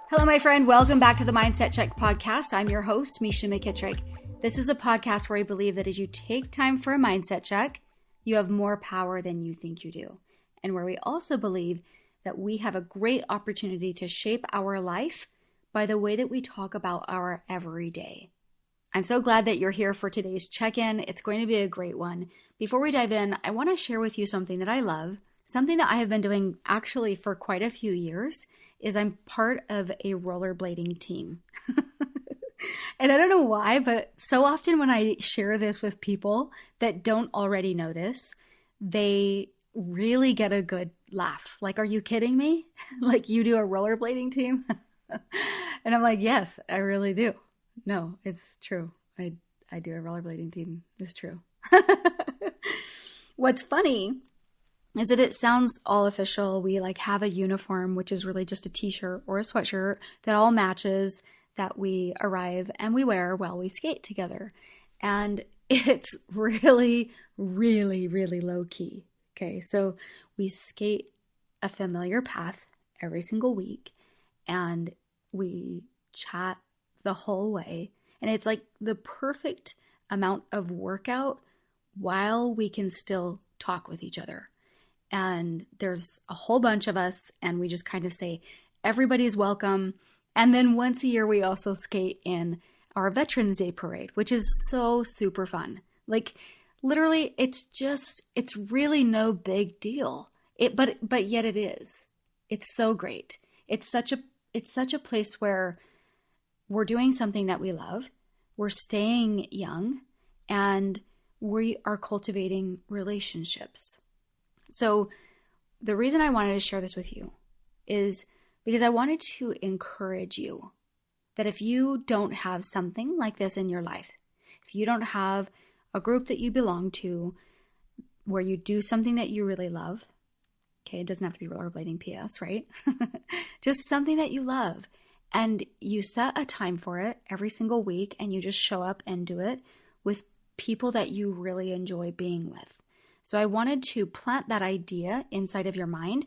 Hello, my friend. Welcome back to the Mindset Check podcast. I'm your host, Mesha McKittrick. This is a podcast where I believe that as you take time for a mindset check, you have more power than you think you do. And where we also believe that we have a great opportunity to shape our life by the way that we talk about our everyday. I'm so glad that you're here for today's check-in. It's going to be a great one. Before we dive in, I want to share with you something that I love. Something that I have been doing actually for quite a few years is I'm part of a rollerblading team. And I don't know why, but so often when I share this with people that don't already know this, they really get a good laugh. Like, are you kidding me? Like, you do a rollerblading team? And I'm like, yes, I really do. No, it's true. I do a rollerblading team. It's true. What's funny is that it sounds all official. We have a uniform, which is really just a t-shirt or a sweatshirt that all matches, that we arrive and we wear while we skate together. And it's really, really, really low key. Okay, so we skate a familiar path every single week and we chat the whole way. And it's like the perfect amount of workout while we can still talk with each other. And there's a whole bunch of us and we just kind of say, everybody's welcome. And then once a year, we also skate in our Veterans Day parade, which is so super fun. Like literally, it's really no big deal. But yet it is. It's so great. It's such a place where we're doing something that we love. We're staying young and we are cultivating relationships. So the reason I wanted to share this with you is because I wanted to encourage you that if you don't have something like this in your life, if you don't have a group that you belong to where you do something that you really love, okay, it doesn't have to be rollerblading PS, right? Just something that you love, and you set a time for it every single week and you just show up and do it with people that you really enjoy being with. So I wanted to plant that idea inside of your mind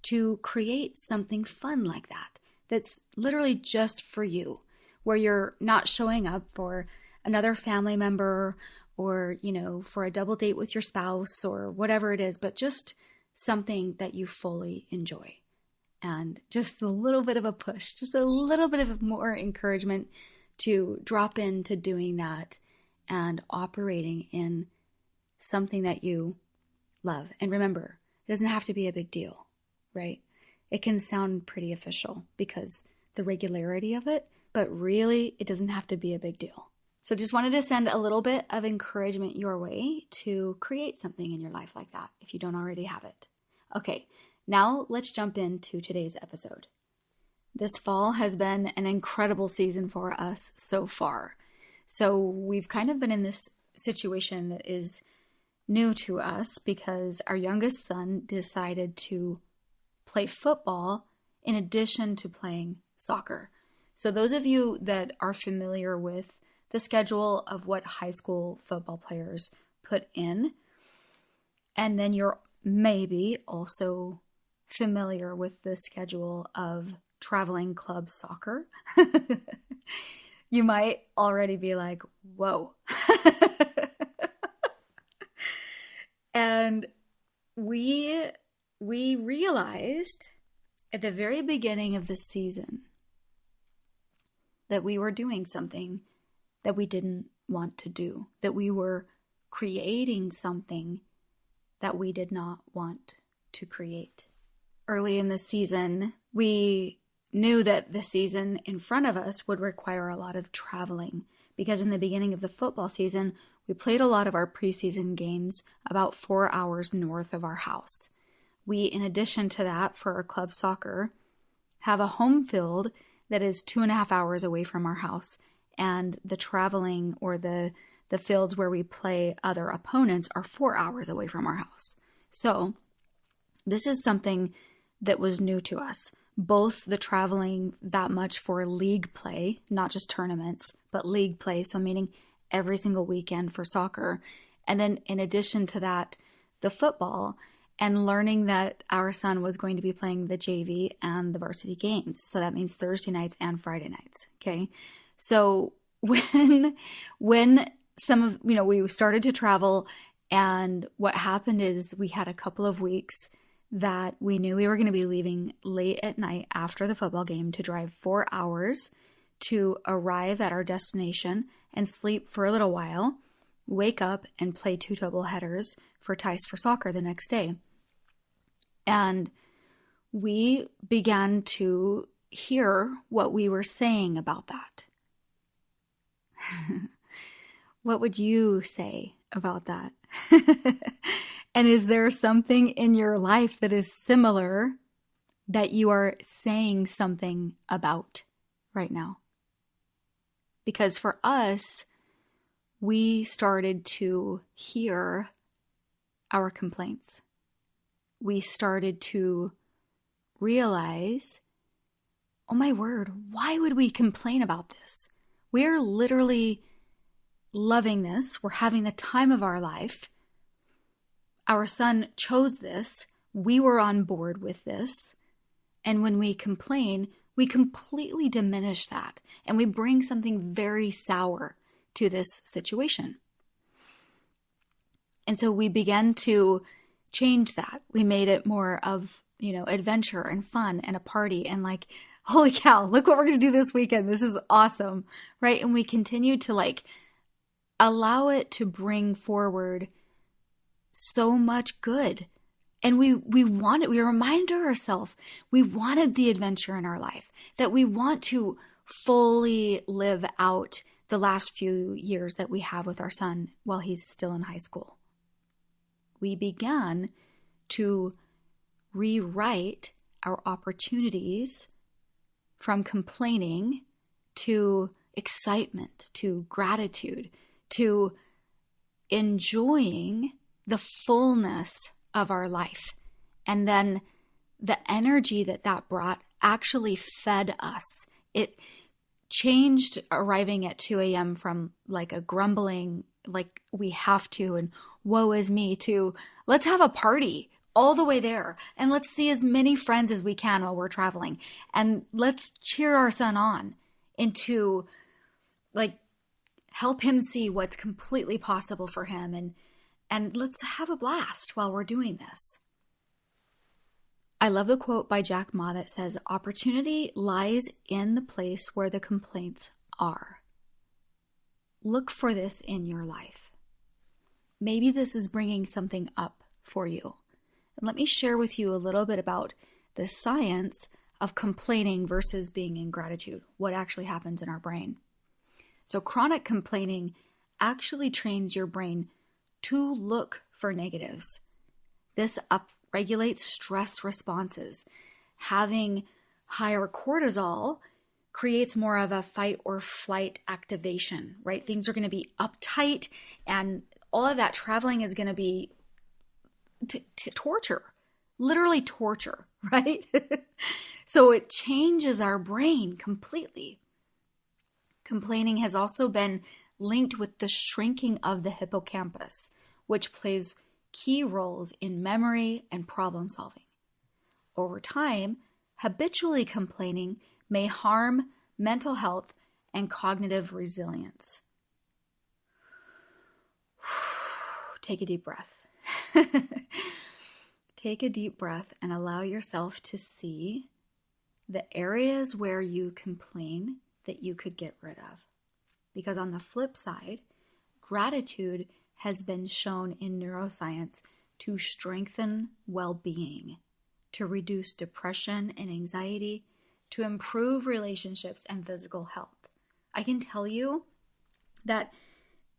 to create something fun like that, that's literally just for you, where you're not showing up for another family member or, for a double date with your spouse or whatever it is, but just something that you fully enjoy. And just a little bit of a push, just a little bit of more encouragement to drop into doing that and operating in something that you love. And remember, it doesn't have to be a big deal, right? It can sound pretty official because the regularity of it, but really it doesn't have to be a big deal. So just wanted to send a little bit of encouragement your way to create something in your life like that if you don't already have it. Okay, now let's jump into today's episode. This fall has been an incredible season for us so far. So we've kind of been in this situation that is new to us because our youngest son decided to play football in addition to playing soccer. So those of you that are familiar with the schedule of what high school football players put in, and then you're maybe also familiar with the schedule of traveling club soccer, you might already be like, whoa. And we realized at the very beginning of the season that we were doing something that we didn't want to do, that we were creating something that we did not want to create. Early in the season, we knew that the season in front of us would require a lot of traveling because in the beginning of the football season, we played a lot of our preseason games about 4 hours north of our house. We, in addition to that, for our club soccer, have a home field that is 2.5 hours away from our house, and the traveling or the fields where we play other opponents are 4 hours away from our house. So this is something that was new to us. Both the traveling that much for league play, not just tournaments, but league play. So meaning every single weekend for soccer. And then in addition to that, the football, and learning that our son was going to be playing the JV and the varsity games. So that means Thursday nights and Friday nights. Okay. So when we started to travel, and what happened is we had a couple of weeks that we knew we were going to be leaving late at night after the football game to drive 4 hours to arrive at our destination and sleep for a little while, wake up and play 2 double headers for Tice for soccer the next day. And we began to hear what we were saying about that. What would you say about that? And is there something in your life that is similar that you are saying something about right now? Because for us, we started to hear our complaints. We started to realize, oh my word, why would we complain about this? We're literally loving this. We're having the time of our life. Our son chose this. We were on board with this. And when we complain, we completely diminish that. And we bring something very sour to this situation. And so we began to change that. We made it more of, adventure and fun and a party and like, holy cow, look what we're going to do this weekend. This is awesome, right? And we continued to allow it to bring forward so much good. And we reminded ourselves, we wanted the adventure in our life, that we want to fully live out the last few years that we have with our son while he's still in high school. We began to rewrite our opportunities from complaining to excitement, to gratitude, to enjoying the fullness of our life. And then the energy that brought actually fed us. It changed arriving at 2 a.m. from like a grumbling, like we have to, and woe is me, to let's have a party all the way there. And let's see as many friends as we can while we're traveling. And let's cheer our son on into help him see what's completely possible for him. And let's have a blast while we're doing this. I love the quote by Jack Ma that says, opportunity lies in the place where the complaints are. Look for this in your life. Maybe this is bringing something up for you. And let me share with you a little bit about the science of complaining versus being in gratitude, what actually happens in our brain. So chronic complaining actually trains your brain to look for negatives. This upregulates stress responses. Having higher cortisol creates more of a fight or flight activation, right? Things are going to be uptight, and all of that traveling is going to be torture, literally torture, right? So it changes our brain completely. Complaining has also been linked with the shrinking of the hippocampus, which plays key roles in memory and problem solving. Over time, habitually complaining may harm mental health and cognitive resilience. Take a deep breath. Take a deep breath and allow yourself to see the areas where you complain that you could get rid of. Because on the flip side, gratitude has been shown in neuroscience to strengthen well-being, to reduce depression and anxiety, to improve relationships and physical health. I can tell you that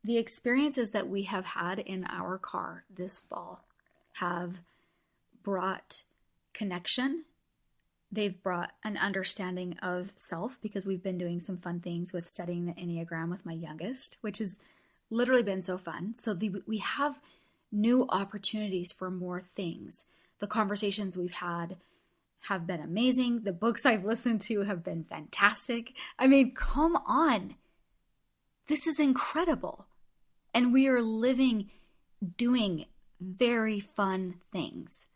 the experiences that we have had in our car this fall have brought connection. They've brought an understanding of self, because we've been doing some fun things with studying the Enneagram with my youngest, which has literally been so fun. So we have new opportunities for more things. The conversations we've had have been amazing. The books I've listened to have been fantastic. I mean, come on. This is incredible. And we are doing very fun things.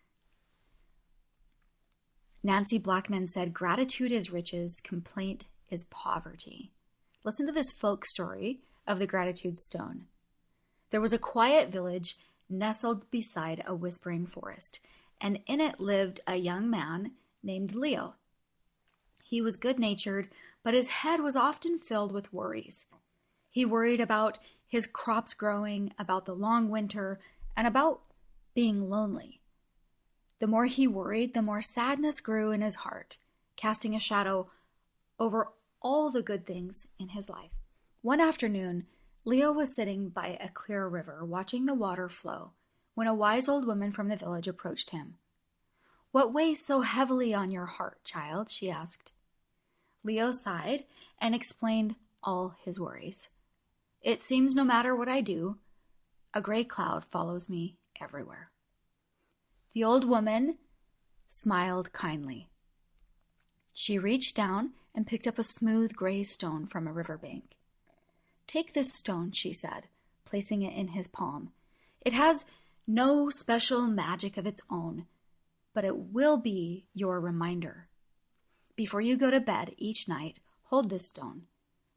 Nancy Blackman said, gratitude is riches, complaint is poverty. Listen to this folk story of the gratitude stone. There was a quiet village nestled beside a whispering forest, and in it lived a young man named Leo. He was good-natured, but his head was often filled with worries. He worried about his crops growing, about the long winter, and about being lonely. The more he worried, the more sadness grew in his heart, casting a shadow over all the good things in his life. One afternoon, Leo was sitting by a clear river, watching the water flow, when a wise old woman from the village approached him. "What weighs so heavily on your heart, child?" she asked. Leo sighed and explained all his worries. "It seems no matter what I do, a gray cloud follows me everywhere." The old woman smiled kindly. She reached down and picked up a smooth gray stone from a riverbank. "Take this stone," she said, placing it in his palm. "It has no special magic of its own, but it will be your reminder. Before you go to bed each night, hold this stone.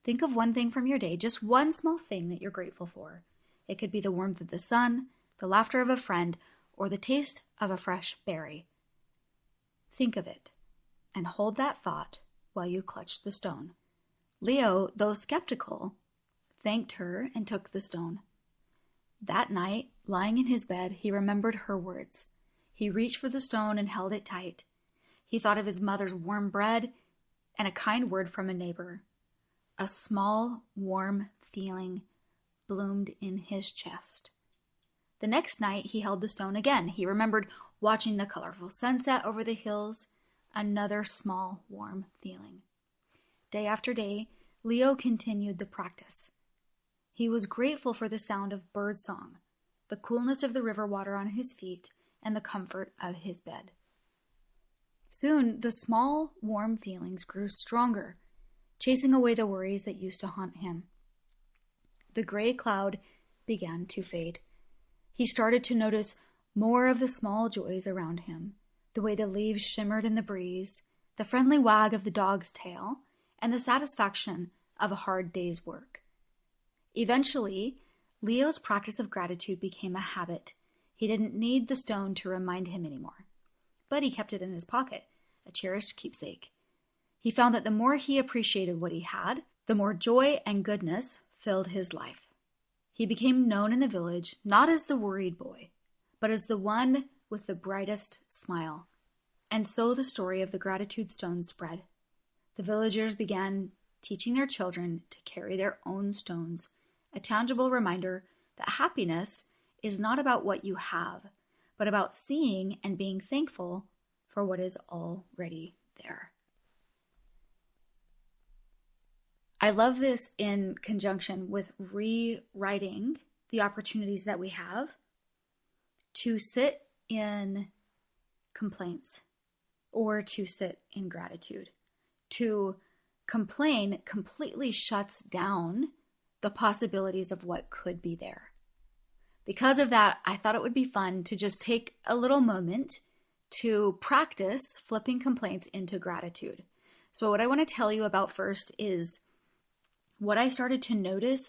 Think of one thing from your day, just one small thing that you're grateful for. It could be the warmth of the sun, the laughter of a friend, or the taste of a fresh berry. Think of it, and hold that thought while you clutch the stone." Leo, though skeptical, thanked her and took the stone. That night, lying in his bed, he remembered her words. He reached for the stone and held it tight. He thought of his mother's warm bread and a kind word from a neighbor. A small, warm feeling bloomed in his chest. The next night, he held the stone again. He remembered watching the colorful sunset over the hills. Another small, warm feeling. Day after day, Leo continued the practice. He was grateful for the sound of birdsong, the coolness of the river water on his feet, and the comfort of his bed. Soon, the small, warm feelings grew stronger, chasing away the worries that used to haunt him. The gray cloud began to fade. He started to notice more of the small joys around him, the way the leaves shimmered in the breeze, the friendly wag of the dog's tail, and the satisfaction of a hard day's work. Eventually, Leo's practice of gratitude became a habit. He didn't need the stone to remind him anymore, but he kept it in his pocket, a cherished keepsake. He found that the more he appreciated what he had, the more joy and goodness filled his life. He became known in the village not as the worried boy, but as the one with the brightest smile. And so the story of the gratitude stone spread. The villagers began teaching their children to carry their own stones, a tangible reminder that happiness is not about what you have, but about seeing and being thankful for what is already there. I love this in conjunction with rewriting the opportunities that we have to sit in complaints or to sit in gratitude. To complain completely shuts down the possibilities of what could be there. Because of that, I thought it would be fun to just take a little moment to practice flipping complaints into gratitude. So what I want to tell you about first is what I started to notice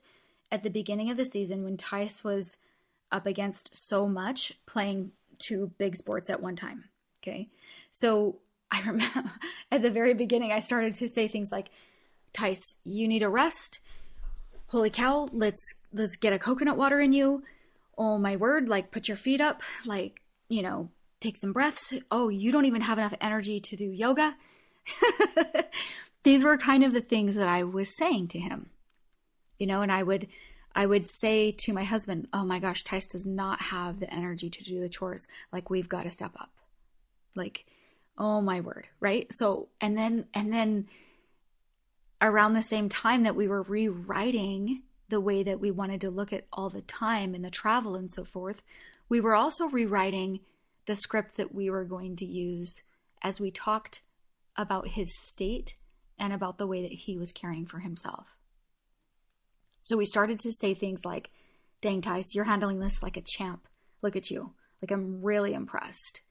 at the beginning of the season when Tice was up against so much playing two big sports at one time. Okay. So I remember at the very beginning, I started to say things like, "Tice, you need a rest. Holy cow, let's get a coconut water in you. Oh my word, like put your feet up, like, take some breaths. Oh, you don't even have enough energy to do yoga." These were kind of the things that I was saying to him, and I would say to my husband, "Oh my gosh, Tice does not have the energy to do the chores. Like, we've got to step up. Like, oh my word." Right. So, and then around the same time that we were rewriting the way that we wanted to look at all the time and the travel and so forth, we were also rewriting the script that we were going to use as we talked about his state and about the way that he was caring for himself. So we started to say things like, dang, Tice, you're handling this like a champ. Look at you. Like, I'm really impressed.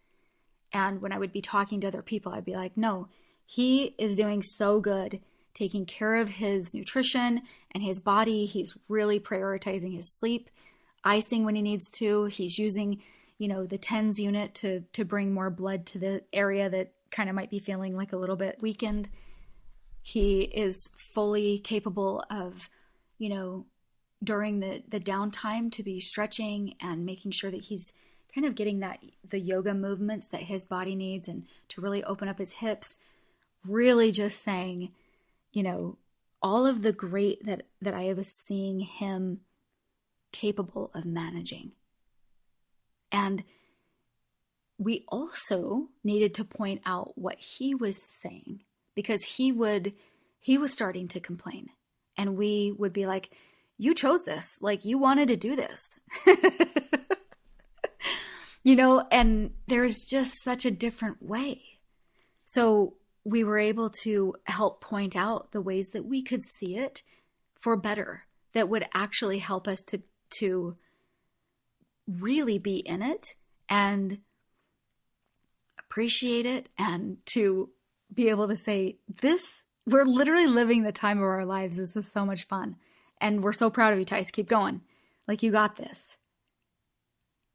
And when I would be talking to other people, I'd be like, no, he is doing so good, taking care of his nutrition and his body. He's really prioritizing his sleep, icing when he needs to. He's using, the TENS unit to bring more blood to the area that kind of might be feeling like a little bit weakened. He is fully capable of, during the downtime to be stretching and making sure that he's kind of getting the yoga movements that his body needs and to really open up his hips, really just saying, all of the great that I was seeing him capable of managing. And we also needed to point out what he was saying, because he was starting to complain, and we would be like, you chose this, like you wanted to do this. And there's just such a different way. So we were able to help point out the ways that we could see it for better, that would actually help us to really be in it and appreciate it, and to be able to say, we're literally living the time of our lives. This is so much fun. And we're so proud of you, Tice. Keep going. Like, you got this.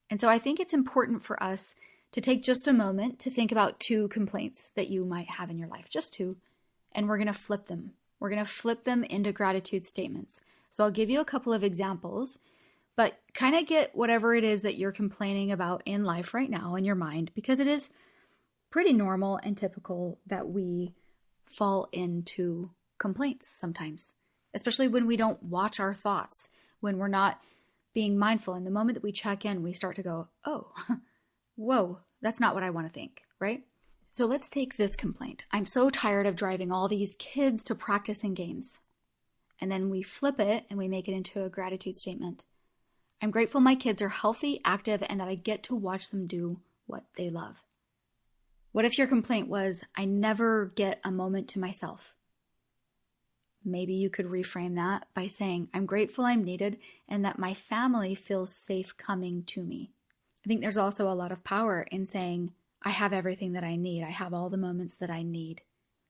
And so I think it's important for us to take just a moment to think about 2 complaints that you might have in your life, just 2, and we're going to flip them. We're going to flip them into gratitude statements. So I'll give you a couple of examples, but kind of get whatever it is that you're complaining about in life right now in your mind, because it is pretty normal and typical that we fall into complaints sometimes, especially when we don't watch our thoughts, when we're not being mindful. And the moment that we check in, we start to go, oh, whoa, that's not what I want to think, right? So let's take this complaint. I'm so tired of driving all these kids to practice and games. And then we flip it and we make it into a gratitude statement. I'm grateful my kids are healthy, active, and that I get to watch them do what they love. What if your complaint was, I never get a moment to myself? Maybe you could reframe that by saying, I'm grateful I'm needed and that my family feels safe coming to me. I think there's also a lot of power in saying, I have everything that I need. I have all the moments that I need.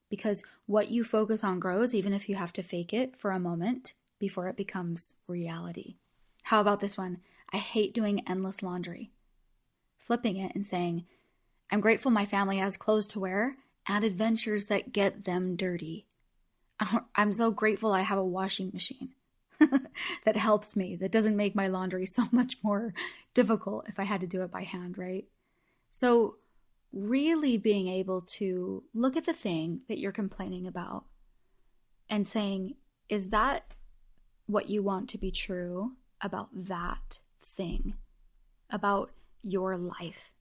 Because what you focus on grows, even if you have to fake it for a moment before it becomes reality. How about this one? I hate doing endless laundry. Flipping it and saying, I'm grateful my family has clothes to wear and adventures that get them dirty. I'm so grateful I have a washing machine that helps me, that doesn't make my laundry so much more difficult if I had to do it by hand, right? So really being able to look at the thing that you're complaining about and saying, is that what you want to be true about that thing, about your life?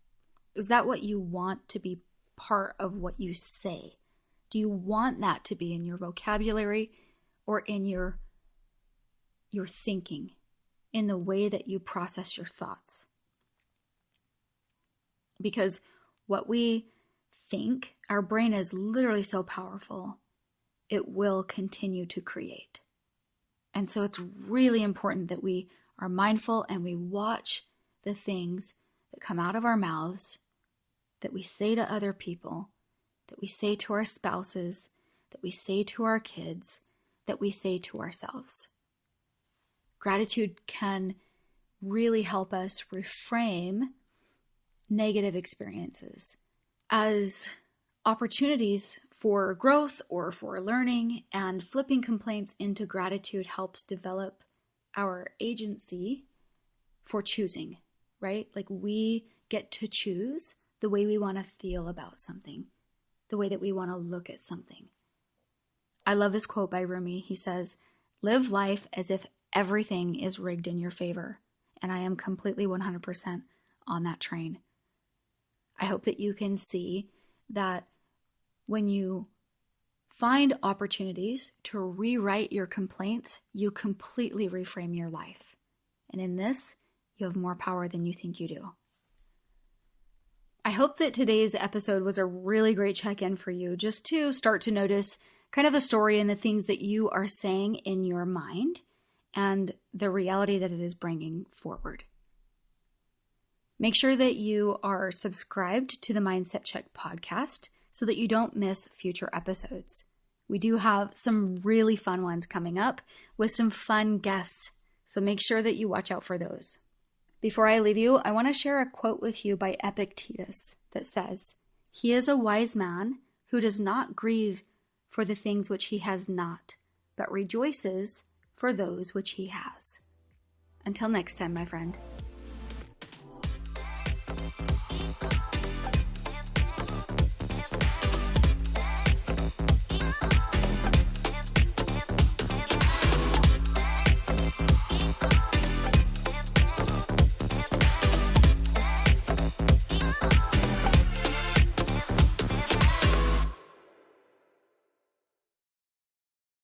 Is that what you want to be part of what you say? Do you want that to be in your vocabulary or in your thinking, in the way that you process your thoughts? Because what we think, our brain is literally so powerful, it will continue to create. And so it's really important that we are mindful and we watch the things that come out of our mouths, that we say to other people, that we say to our spouses, that we say to our kids, that we say to ourselves. Gratitude can really help us reframe negative experiences as opportunities for growth or for learning, and flipping complaints into gratitude helps develop our agency for choosing, right? Like, we get to choose the way we want to feel about something, the way that we want to look at something. I love this quote by Rumi. He says, live life as if everything is rigged in your favor. And I am completely 100% on that train. I hope that you can see that when you find opportunities to rewrite your complaints, you completely reframe your life. And in this, you have more power than you think you do. I hope that today's episode was a really great check-in for you, just to start to notice kind of the story and the things that you are saying in your mind, and the reality that it is bringing forward. Make sure that you are subscribed to the Mindset Check podcast so that you don't miss future episodes. We do have some really fun ones coming up with some fun guests, so make sure that you watch out for those. Before I leave you, I want to share a quote with you by Epictetus that says, "He is a wise man who does not grieve for the things which he has not, but rejoices for those which he has." Until next time, my friend.